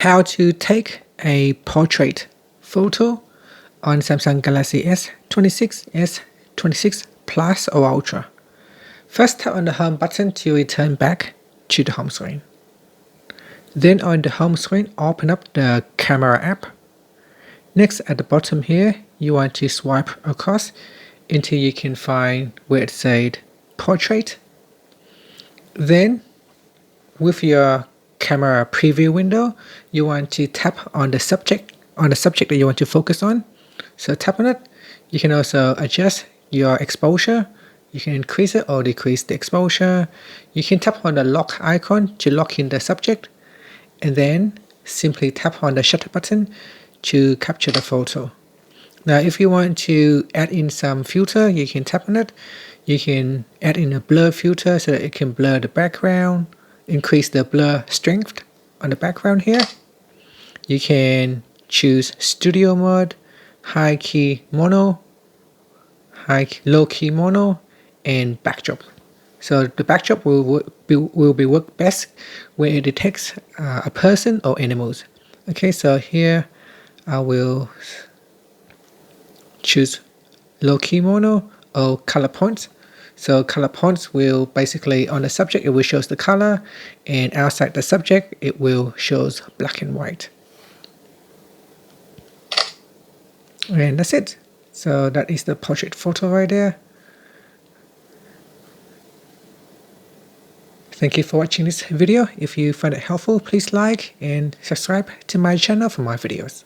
How to take a portrait photo on Samsung Galaxy S26, S26 Plus or Ultra. First, tap on the home button to return back to the home screen. Then on the home screen, open up the camera app. Next, at the bottom here, you want to swipe across until you can find where it said portrait. Then, with your camera preview window, you want to tap on the subject that you want to focus on. So tap on it. You can also adjust your exposure. You can increase it or decrease the exposure. You can tap on the lock icon to lock in the subject, and then simply tap on the shutter button to capture the photo. Now, if you want to add in some filter, you can tap on it. You can add in a blur filter so that it can blur the background, increase the blur strength on the background here. You can choose studio mode, high key mono, low key mono, and backdrop. So the backdrop will be work best when it detects a person or animals. Okay, so here I will choose low key mono or color points. So color points will basically, on the subject, it will show the color, and outside the subject, it will show black and white. And that's it. So that is the portrait photo right there. Thank you for watching this video. If you find it helpful, please like and subscribe to my channel for more videos.